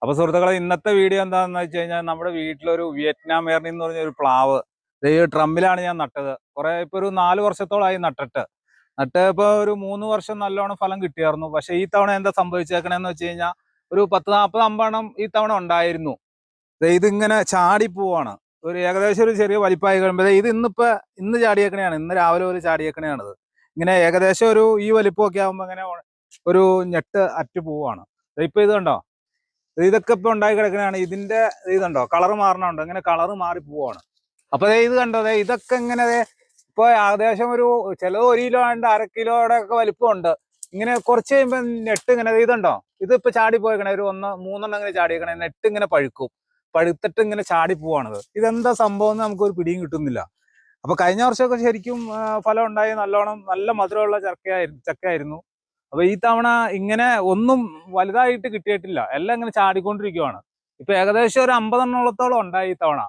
അപ്പൊ സുഹൃത്തുക്കളെ, ഇന്നത്തെ വീഡിയോ എന്താണെന്ന് വെച്ച് കഴിഞ്ഞാൽ നമ്മുടെ വീട്ടിലൊരു വിയറ്റ്നാം എയർണി എന്ന് പറഞ്ഞ ഒരു പ്ലാവ് ഈ ഡ്രമ്മിലാണ് ഞാൻ നട്ടത്. ഇപ്പൊ ഒരു 4 വർഷത്തോളമായി ഇപ്പൊ ഒരു 3 വർഷം നല്ലോണം ഫലം കിട്ടിയായിരുന്നു. പക്ഷെ ഈ തവണ എന്താ സംഭവിച്ചേക്കണേന്ന് വെച്ച് കഴിഞ്ഞാൽ ഒരു 10-40 അമ്പെണ്ണം ഈ തവണ ഉണ്ടായിരുന്നു. ഇതിങ്ങനെ ചാടിപ്പോവാണ്. ഏകദേശം ഒരു ചെറിയ വലിപ്പമായി കഴിയുമ്പോൾ ഇന്ന് ചാടിയേക്കണെയാണ്. ഇന്ന് രാവിലെ ഒരു ചാടിയേക്കണെയാണിത്. ഇങ്ങനെ ഏകദേശം ഈ വലിപ്പമൊക്കെ ആകുമ്പോൾ ഇങ്ങനെ ഒരു ഞെട്ട് അറ്റ് പോവാണ്. ഇപ്പൊ ഇത് കണ്ടോ, ഇതൊക്കെ ഇപ്പൊ ഉണ്ടായി കിടക്കുന്നതാണ്. ഇതിന്റെ ഇതുണ്ടോ, കളർ മാറണുണ്ടോ, ഇങ്ങനെ കളർ മാറി പോവാണ്. അപ്പൊ ഇത് കണ്ടോ, ഇതൊക്കെ ഇങ്ങനെ ഇപ്പൊ ഏകദേശം ചിലത് 1 കിലോ ഉണ്ട്, 1/2 കിലോയുടെ ഒക്കെ വലിപ്പമുണ്ട്. ഇങ്ങനെ കുറച്ച് കഴിയുമ്പോ നെട്ട് ഇങ്ങനെ ഇതുണ്ടോ, ഇതിപ്പോ ചാടി പോയിക്കണേ. ഒരു 3 ഇങ്ങനെ ചാടിയേക്കണേ. നെട്ട് ഇങ്ങനെ പഴുത്തിട്ട് ഇങ്ങനെ ചാടി പോവാണത്. ഇതെന്താ സംഭവം എന്ന് നമുക്കൊരു പിടിയും കിട്ടുന്നില്ല. അപ്പൊ കഴിഞ്ഞ വർഷമൊക്കെ ശരിക്കും ഫലം ഉണ്ടായി, നല്ലോണം നല്ല മധുരമുള്ള ചക്കയായിരുന്നു. അപ്പൊ ഈ തവണ ഇങ്ങനെ ഒന്നും വലുതായിട്ട് കിട്ടിയിട്ടില്ല. എല്ലാം ഇങ്ങനെ ചാടിക്കൊണ്ടിരിക്കുവാണ്. ഇപ്പൊ ഏകദേശം ഒരു 50 എണ്ണത്തോളം ഉണ്ടായി ഈ തവണ.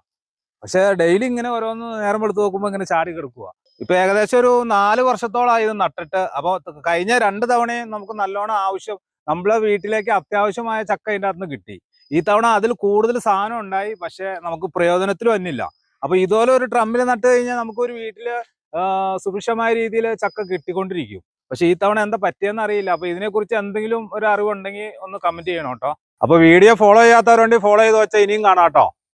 പക്ഷെ ഡെയിലി ഇങ്ങനെ ഓരോന്ന് നേരം എടുത്ത് നോക്കുമ്പോ ഇങ്ങനെ ചാടി കിടക്കുക. ഇപ്പൊ ഏകദേശം ഒരു 4 വർഷത്തോളമായി ഇത് നട്ടിട്ട്. അപ്പൊ കഴിഞ്ഞ 2 തവണയും നമുക്ക് നല്ലോണം നമ്മളെ വീട്ടിലേക്ക് അത്യാവശ്യമായ ചക്ക ഇതിൻ്റെ അകത്ത് നിന്ന് കിട്ടി. ഈ തവണ അതിൽ കൂടുതൽ സാധനം ഉണ്ടായി, പക്ഷെ നമുക്ക് പ്രയോജനത്തിൽ വന്നില്ല. അപ്പൊ ഇതുപോലെ ഒരു ഡ്രമ്മിൽ നട്ട് കഴിഞ്ഞാൽ നമുക്കൊരു വീട്ടില് സുഭിക്ഷമായ രീതിയിൽ ചക്ക കിട്ടിക്കൊണ്ടിരിക്കും. പക്ഷെ ഈ തവണ എന്താ പറ്റിയെന്ന് അറിയില്ല. അപ്പൊ ഇതിനെക്കുറിച്ച് എന്തെങ്കിലും ഒരു അറിവുണ്ടെങ്കിൽ ഒന്ന് കമന്റ് ചെയ്യണം കേട്ടോ. അപ്പൊ വീഡിയോ ഫോളോ ചെയ്യാത്തവരുണ്ടെങ്കിൽ ഫോളോ ചെയ്ത് വെച്ചാൽ ഇനിയും കാണാം കേട്ടോ.